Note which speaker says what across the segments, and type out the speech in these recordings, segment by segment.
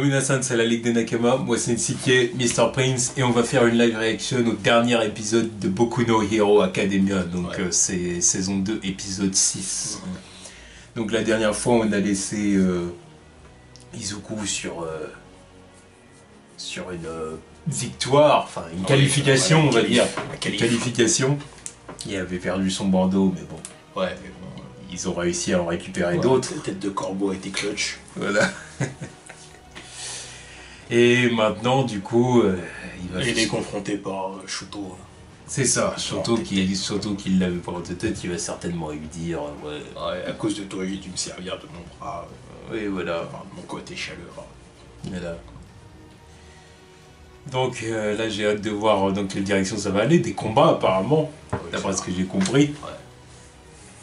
Speaker 1: Minasan, c'est la Ligue des Nakama, moi c'est Nsikie, Mr. Prince, et on va faire une live reaction au dernier épisode de Boku no Hero Academia, donc c'est saison 2, épisode 6. Donc la dernière fois on a laissé Izuku sur une victoire, enfin une qualification on va dire, qualification. Il avait perdu son bandeau, mais bon.
Speaker 2: Ouais, mais bon.
Speaker 1: Ils ont réussi à en récupérer d'autres.
Speaker 2: La tête de corbeau a été clutch.
Speaker 1: Voilà. Et maintenant, du coup,
Speaker 2: il est confronté par Shuto.
Speaker 1: C'est ça, Shuto qui l'avait pas en tête, il va certainement lui dire ouais,
Speaker 2: à cause de toi, j'ai dû me servir de mon bras.
Speaker 1: Oui, voilà.
Speaker 2: Enfin, de mon côté chaleureux.
Speaker 1: Voilà. Donc là, j'ai hâte de voir dans quelle direction ça va aller. Des combats, apparemment, d'après ce que j'ai compris.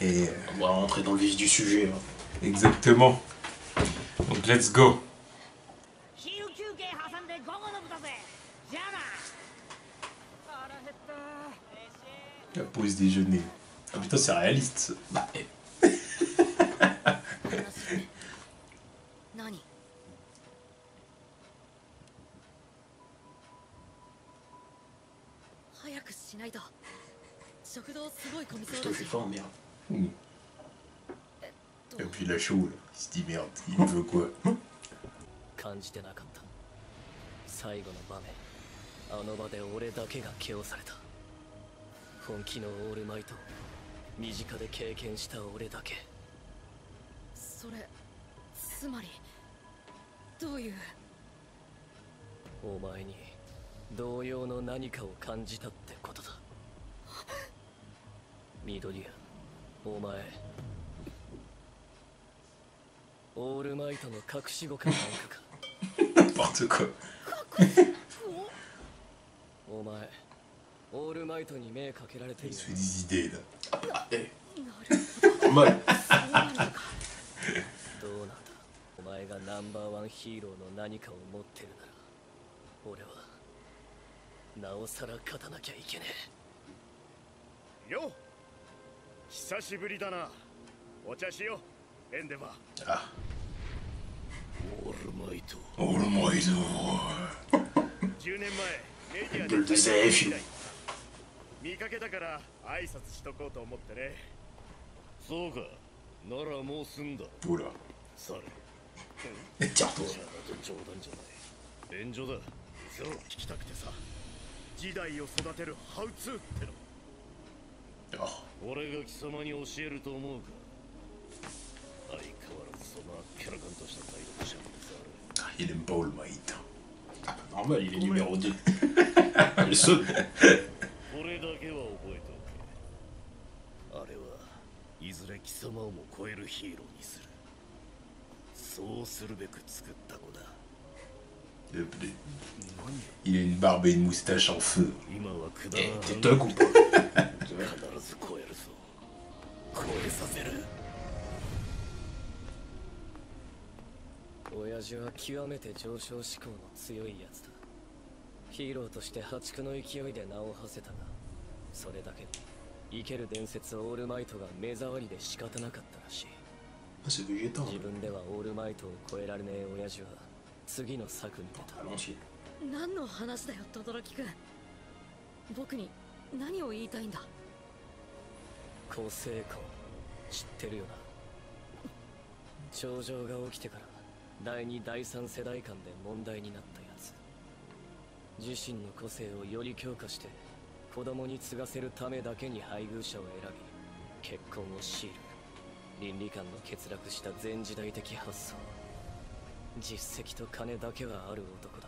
Speaker 2: Ouais.
Speaker 1: Et
Speaker 2: on va rentrer dans le vif du sujet.
Speaker 1: Exactement. Donc, let's go. La pause déjeuner. Ah putain, c'est réaliste. Bah,
Speaker 2: Putain, je suis fort, merde.
Speaker 1: Et puis la chaud, là. Il se dit merde, il me veut quoi?
Speaker 3: 最後の場面、あの場で俺だけが KO された。本気のオールマイトを身近で経験した俺だけ。それつまりどういう。お前に同様の何かを感じたってことだ。緑谷、お前オールマイトの隠し子かなんかか。
Speaker 1: N'importe quoi.
Speaker 3: お前オールマイトに目かけられている。
Speaker 1: Il se fait des idées là.
Speaker 2: お前どうなんだ。
Speaker 3: お前がナンバーワンヒーローの何かを持ってるなら、俺はなおさら勝たなきゃいけねえ。よ、久しぶりだな。お茶しよう、エンデバー。
Speaker 1: あ。
Speaker 3: オールマイト。
Speaker 1: オールマイト。
Speaker 3: 10年前、メディア
Speaker 2: でゼーフィ
Speaker 3: 見かけたから挨拶しとこうと思ってね。そうか、ならもう済んだ。
Speaker 1: ほら。
Speaker 3: それ。
Speaker 2: じゃあどう
Speaker 3: 冗談じゃない。炎上だ。そう聞きたくてさ。時代を育てるハウツーっての。
Speaker 1: あ。
Speaker 3: 俺が貴様に教えると思うか。相変わらずそのあっけらかんとした態度でしゃべってさ。
Speaker 1: Il aime pas All Might.
Speaker 2: Ah, normal, il est numéro 2. Le seul.
Speaker 3: これだけは覚えておけ。あれはいずれ貴様をも超えるヒーローにする。そうするべく作った子だ。
Speaker 1: Il a une barbe et une moustache en feu.
Speaker 2: Eh, t'es thug ou pas?
Speaker 3: 必ず超えるぞ。超えさせる。親父は極めて上昇志向の強いやつだ。ヒーローとして破竹の勢いで名を馳せたが、それだけで生ける伝説オールマイトが目障りで仕方なかったらしい。自分ではオールマイトを超えられねえ親父は次の策に出た。
Speaker 4: 何の話だよ、轟くん。僕に何を言いたいんだ。
Speaker 3: 構成婚知ってるよな。頂上が起きてから第2第3世代間で問題になったやつ。自身の個性をより強化して子供に継がせるためだけに配偶者を選び結婚を強いる。倫理観の欠落した前時代的発想。実績と金だけはある男だ。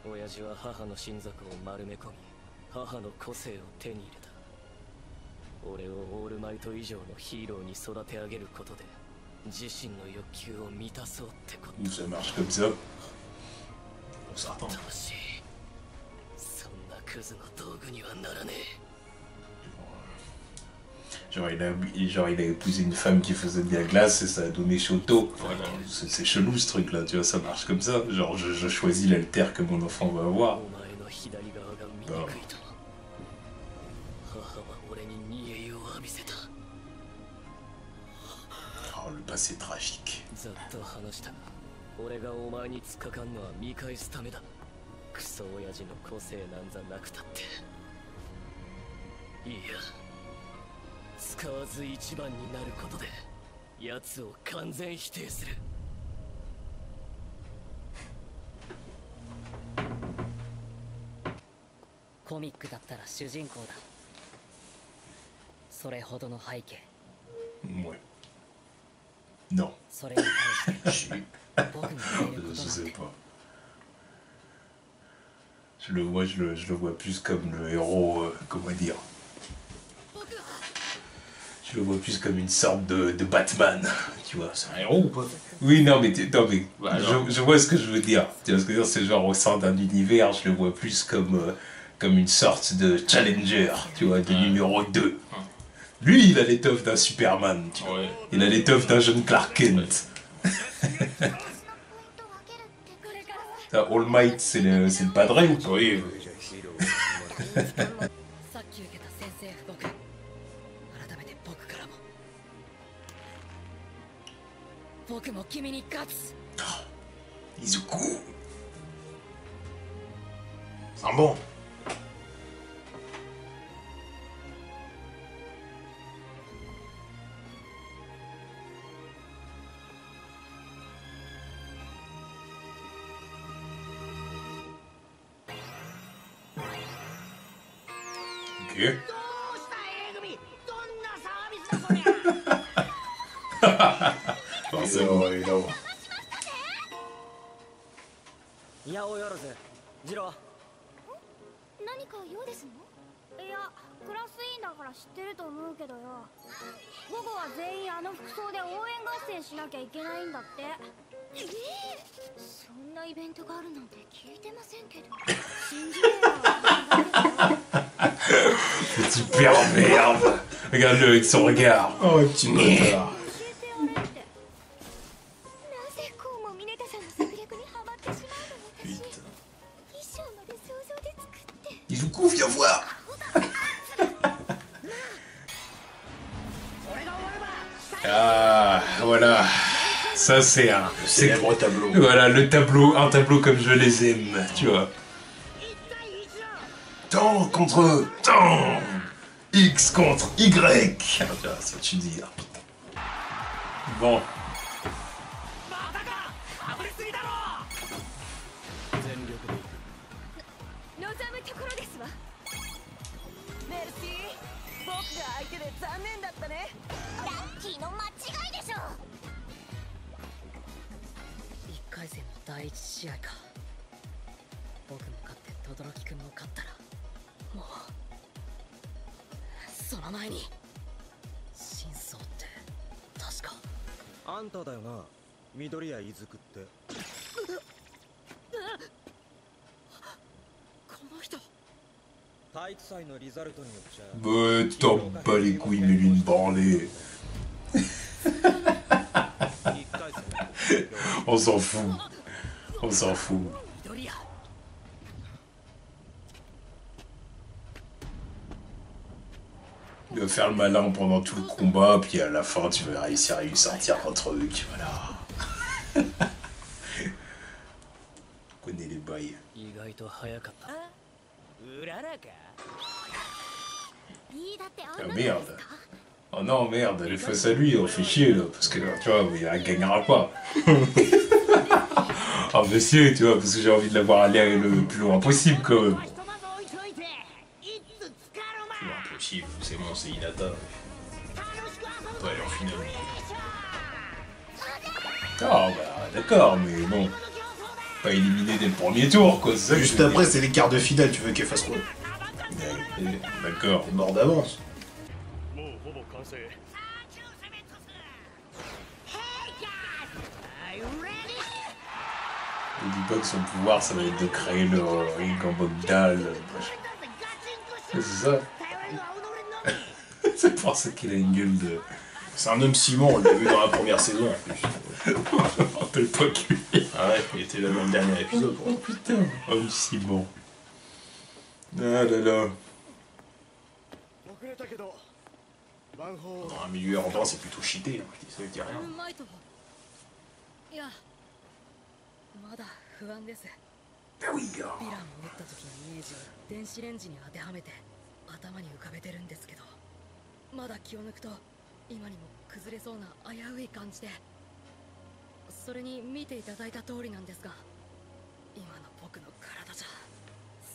Speaker 3: 親父は母の親族を丸め込み母の個性を手に入れた。俺をオールマイト以上のヒーローに育て上げることで自身の欲求を満たそうってこと。
Speaker 1: Ça marche comme ça.
Speaker 2: Ça attend.
Speaker 3: そんなクズの道具にはならねえ。
Speaker 1: Genre il a épousé une femme qui faisait de la glace et ça a donné Shoto. Voilà. C'est chelou ce truc là, tu vois, ça marche comme ça. Genre je choisis l'alter que mon enfant va avoir. Oh, le passé tragique.
Speaker 3: 俺がお前に突っかかんのは見返すためだ。クソ親父の個性なんざなくたって。いや、使わず一番になることで奴を完全否定する。
Speaker 4: コミックだったら主人公だ。それほどの背景。
Speaker 1: Ouais. Non.
Speaker 4: それに対して僕が言えること
Speaker 1: Je
Speaker 4: なん
Speaker 1: sais
Speaker 4: て。
Speaker 1: pas. Je le vois plus comme le héros, comment dire. Je le vois plus comme une sorte de Batman, tu vois.
Speaker 2: C'est un héros ou pas?
Speaker 1: Oui, non, mais, non, mais
Speaker 2: Bah, alors.
Speaker 1: je vois ce que je veux dire. Tu vois ce que je veux dire, c'est genre au sein d'un univers, je le vois plus comme, comme une sorte de challenger, tu vois, de numéro 2. Lui, il a l'étoffe d'un Superman, tu vois.
Speaker 2: Ouais.
Speaker 1: Il a l'étoffe d'un jeune Clark Kent. All Might, c'est le padre ou quoi?
Speaker 2: Oui, oui.
Speaker 4: さっき受けた宣戦布告。改めて僕からも。僕も君に勝つ。
Speaker 1: Izuku.
Speaker 2: C'est un bon.
Speaker 1: Ok.
Speaker 5: どうした A 組、どんなサービスだそりゃ。
Speaker 1: Forcément.
Speaker 2: Évidemment.
Speaker 3: いやおよろずジロー。
Speaker 6: 何か用ですの？いや、クラス委員だから知ってると思うけどよ。午後は全員あの服装で応援合戦しなきゃいけないんだって。そんなイベントがあるなんて聞いてませんけど。信じれよ。
Speaker 1: Super merde. Regarde-le avec son regard.
Speaker 2: Oh, petit bâtard.
Speaker 6: 教えてやれって。なぜこうもミネタさんの策略にハマってしまうの私。衣装まで想像で作って。
Speaker 1: Izuku, viens voir. Ah, voilà. Ça, c'est un...
Speaker 2: Le célèbre tableau.
Speaker 1: Voilà, le tableau, un tableau comme je les aime, tu vois. Tant contre tant. X contre Y. Ah, tiens, ça tu dis. Bon.
Speaker 3: 全力で行く。
Speaker 6: 望むところですわ。
Speaker 5: メルシー、僕が相手で残念だったね。
Speaker 6: ラッキーの間違いでしょ。
Speaker 4: 一回戦の第一試合か。僕も勝って轟くんも勝ったらもうその前に真相って確か
Speaker 7: あんただよな、緑谷いずくって。
Speaker 4: この人。
Speaker 7: 体育祭のリザルトによっちゃ
Speaker 1: Bah, tu t'en bats les couilles, mais lui une branlée.
Speaker 7: 一回戦
Speaker 1: On s'en fout. On s'en fout.
Speaker 4: 緑谷。
Speaker 1: Il va faire le malin pendant tout le combat, puis à la fin, tu vas réussir à lui sortir un truc, voilà. On connaît les bails.
Speaker 3: 意外と早かった。
Speaker 5: うららか。
Speaker 6: いいだってあ
Speaker 1: Ah
Speaker 6: んなの
Speaker 1: merde.
Speaker 6: ですか？
Speaker 1: Oh non, merde, elle est face à lui, on fait chier là, parce que tu vois, elle gagnera pas. Oh monsieur, tu vois, parce que j'ai envie de la voir aller le plus loin possible quand même.
Speaker 5: ひとまず置いといて、いつつかろま。
Speaker 2: Impossible, c'est bon, c'est Hinata.
Speaker 5: 楽しく遊ぶ
Speaker 2: On peut aller en finale.
Speaker 5: でしょ。
Speaker 1: Ah bah d'accord, mais bon, pas éliminé dès le premier tour quoi, c'est ça que
Speaker 2: Juste
Speaker 1: je veux
Speaker 2: après,
Speaker 1: dire.
Speaker 2: c'est les quarts de finale, tu veux qu'elle fasse quoi?
Speaker 1: D'accord.
Speaker 2: T'es mort d'avance.
Speaker 3: もうほぼ完成。
Speaker 1: Ne dis pas que son pouvoir ça va être de créer le ring en mode dalle. C'est ça. C'est pour ça qu'il a une gueule de...
Speaker 2: C'est un homme ciment, on l'a vu dans la première saison en plus.
Speaker 1: Je me rappelle pas que lui.
Speaker 2: Ah ouais, il était là dans le dernier épisode.
Speaker 1: Oh putain, homme si bon. Ah là là.
Speaker 7: 遅れたけどワンホー
Speaker 2: Dans un milieu urbain, c'est plutôt cheaté, hein. Ça veut dire
Speaker 4: う
Speaker 2: rien.
Speaker 4: まいと。いや、まだ不安です。
Speaker 1: Ben oui.
Speaker 4: ヴィランを撃った時のイメージを電子レンジに当てはめて頭に浮かべてるんですけど、まだ気を抜くと今にも崩れそうな危うい感じで、それに見ていただいた通りなんですが、今の僕の体じゃ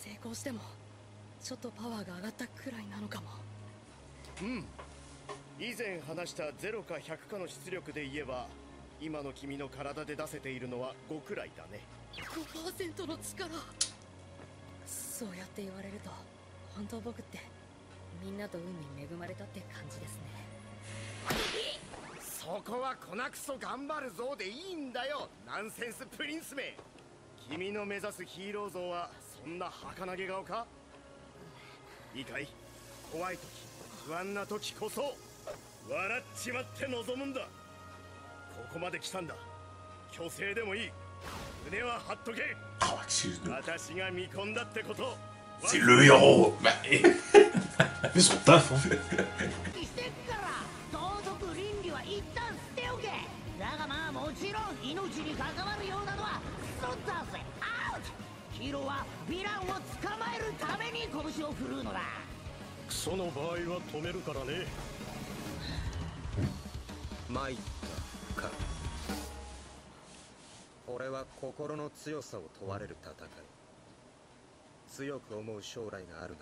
Speaker 4: 成功してもちょっとパワーが上がったくらいなのかも。
Speaker 7: うん、以前話した0か100かの出力で言えば今の君の体で出せているのは5くらいだね。
Speaker 4: 5% の力。そうやって言われると本当僕ってみんなと運に恵まれたって感じですね。
Speaker 7: そこは粉クソ頑張るぞでいいんだよ、ナンセンスプリンスめ。君の目指すヒーロー像はそんな儚げ顔か？いいかい、怖い時不安な時こそ笑っちまって臨むんだ。ここまで来たんだ、虚勢でもいい、胸は張っとけ。
Speaker 1: Oh, excuse-nous.
Speaker 7: 私が見込んだってこと。
Speaker 1: C'est le héros. Bah,
Speaker 2: Il fait son taf, hein.
Speaker 5: してっから道徳倫理は一旦捨ておけ。だがまあもちろん命に関わるようなのはクソだぜ。アウト。ヒーローはヴィランを捕まえるために拳を振るうのだ。
Speaker 7: クソの場合は止めるからね。
Speaker 8: 参ったか。俺は心の強さを問われる戦い。強く思う将来がある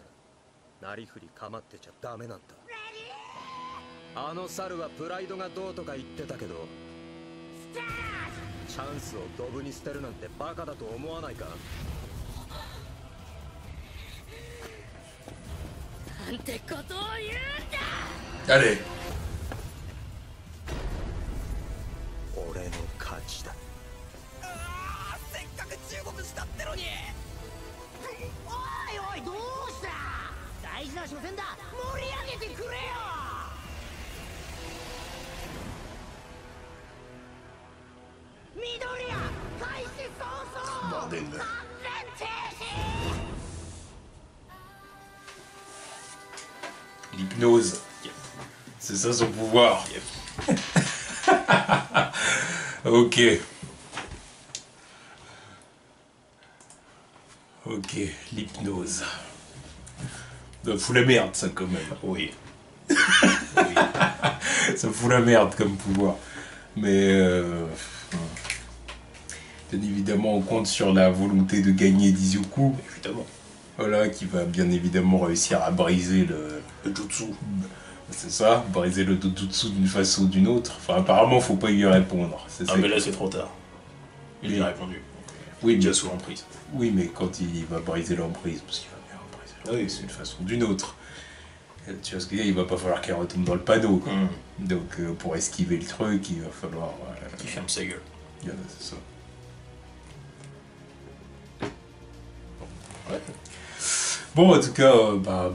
Speaker 8: ならなりふり構ってちゃダメなんだ。あの猿はプライドがどうとか言ってたけど、チャンスをドブに捨てるなんてバカだと思わないか。
Speaker 4: なんてことを言うんだ。
Speaker 1: allez.
Speaker 8: 俺の勝ちだ。
Speaker 5: せっかく忠告したってのに。おいおいどうした。大事な初戦だ、盛り上げてくれよ。緑谷開始早々。
Speaker 1: Bordel.
Speaker 5: 完全停止。
Speaker 1: L'hypnose. C'est ça son pouvoir. Ok. Ok, l'hypnose. Ça fout la merde, ça, quand même.
Speaker 2: Oui.
Speaker 1: Ça fout la merde comme pouvoir. Mais bien évidemment, on compte sur la volonté de gagner d'Izuku.
Speaker 2: Évidemment.
Speaker 1: Voilà, qui va bien évidemment réussir à briser le
Speaker 2: jutsu.
Speaker 1: C'est ça, briser le jutsu d'une façon ou d'une autre. Enfin, apparemment, faut pas y répondre. C'est
Speaker 2: Ah,
Speaker 1: ça
Speaker 2: mais
Speaker 1: qui-
Speaker 2: là, c'est trop tard. Il y a répondu.
Speaker 1: Oui,
Speaker 2: Déjà
Speaker 1: mais...
Speaker 2: sous emprise.
Speaker 1: oui, mais quand il va briser l'emprise, parce qu'il va bien briser l'emprise d'une façon ou d'une autre. Tu vois ce que je veux dire, il va pas falloir qu'il retombe dans le panneau, quoi. Donc, pour esquiver le truc, il va falloir...
Speaker 2: Il ferme sa gueule.
Speaker 1: C'est ça.
Speaker 2: Ouais.
Speaker 1: Bon, en tout cas,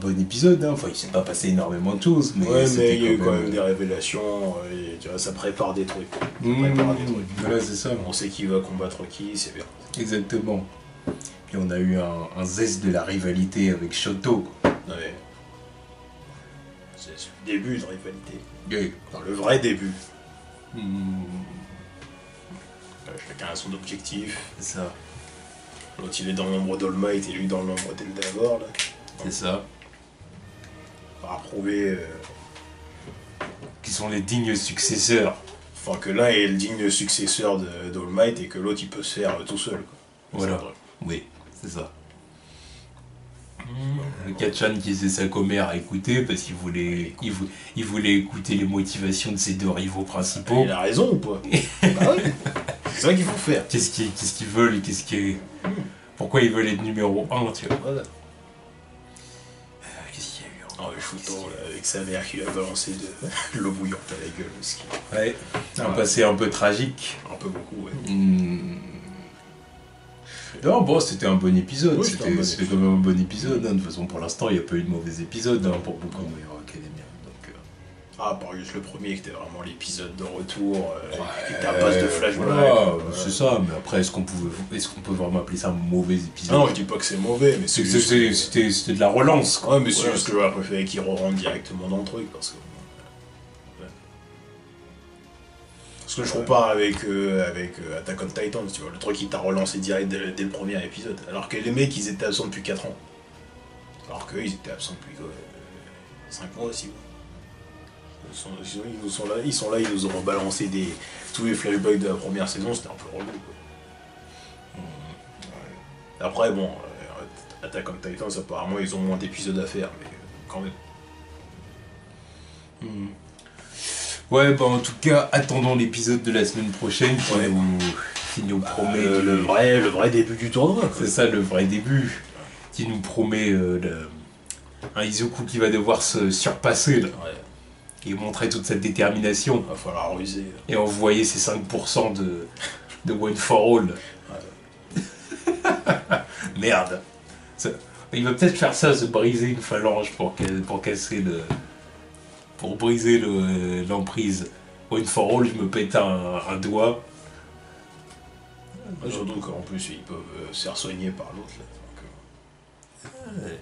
Speaker 1: bon épisode, hein. Enfin, il s'est pas passé énormément de choses, mais...
Speaker 2: Ouais, mais
Speaker 1: c'était
Speaker 2: il y a eu quand même des révélations, et tu vois, ça prépare des trucs. Ça prépare des trucs.
Speaker 1: Voilà, c'est ça.
Speaker 2: On sait qui va combattre qui, c'est bien.
Speaker 1: Exactement. Puis on a eu un zeste de la rivalité avec Shoto.
Speaker 2: Ouais. C'est le début de rivalité.
Speaker 1: Ouais.
Speaker 2: Enfin, le vrai début.
Speaker 1: Hmm,
Speaker 2: Chacun a son objectif.
Speaker 1: c'est ça.
Speaker 2: L'autre il est dans l'ombre d'All Might et lui dans l'ombre d'Endeavor, là.
Speaker 1: C'est ça.
Speaker 2: À prouver
Speaker 1: Qui sont les dignes successeurs.
Speaker 2: enfin, que l'un est le digne successeur d'All Might et que l'autre il peut se faire tout seul. Quoi.
Speaker 1: Voilà.
Speaker 2: C'est vrai.
Speaker 1: Oui, c'est ça. Le Kachan qui faisait sa commère à écouter parce qu'il voulait, il voulait écouter les motivations de ses deux rivaux principaux.
Speaker 2: Il a raison ou pas? Bah oui. C'est ça qu'il faut faire.
Speaker 1: Qu'est-ce qu'ils veulent et qu'est-ce qui est... Pourquoi ils veulent être numéro 1, tu vois.
Speaker 2: Voilà.
Speaker 1: Qu'est-ce qu'il y a eu
Speaker 2: Oh, le Shuto, là, avec sa mère qui lui a balancé de l'eau bouillante à la gueule aussi.
Speaker 1: Ouais, un passé un peu tragique.
Speaker 2: Un peu beaucoup, ouais.
Speaker 1: Non, bon, c'était un bon épisode.
Speaker 2: Oui, c'était un bon
Speaker 1: c'était quand même un bon épisode. Hein. De toute façon, pour l'instant, il n'y a pas eu de mauvais épisode hein, pour beaucoup de Hero Academia. Donc,
Speaker 2: Ah, par juste le premier qui était vraiment l'épisode de retour, qui était à base de flashback.
Speaker 1: Voilà, c'est ça, mais après, est-ce qu'on peut vraiment appeler ça un mauvais épisode?
Speaker 2: Non, je dis pas que c'est mauvais, mais c'est juste que-
Speaker 1: C'était de la relance, quoi.
Speaker 2: Ouais, mais c'est
Speaker 1: Voilà.
Speaker 2: juste que j'aurais préféré qu'ils rentrent directement dans le truc, parce que... Parce que je compare avec Attack on Titan, tu vois, le truc qui t'a relancé direct dès le premier épisode. Alors que les mecs, ils étaient absents depuis 4 ans. Alors qu'eux, ils étaient absents depuis 5 mois aussi. Ils sont là, ils nous ont rebalancé tous les flashbacks de la première saison, c'était un peu relou. Après, bon, Attack on Titan, apparemment, ils ont moins d'épisodes à faire, mais quand même.
Speaker 1: Ouais, bah en tout cas, attendons l'épisode de la semaine prochaine qui nous promet...
Speaker 2: le vrai début du tournoi.
Speaker 1: C'est ça, le vrai début, qui nous promet un Izuku qui va devoir se surpasser, là.
Speaker 2: Ouais.
Speaker 1: Et montrer toute cette détermination.
Speaker 2: Va falloir ruser.
Speaker 1: Et envoyer ces 5% de One for All.
Speaker 2: Ouais.
Speaker 1: Merde. Il va peut-être faire ça, se briser une phalange pour casser pour briser l'emprise. One for All, je me pète un doigt.
Speaker 2: Surtout qu'en plus, ils peuvent se faire soigner par l'autre.
Speaker 1: Ouais,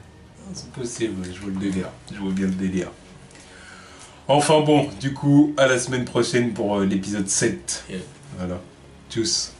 Speaker 1: c'est possible, je vois le délire. Je vois bien le délire. Enfin bon, du coup, à la semaine prochaine pour l'épisode 7.
Speaker 2: Yeah.
Speaker 1: Voilà. Tchuss.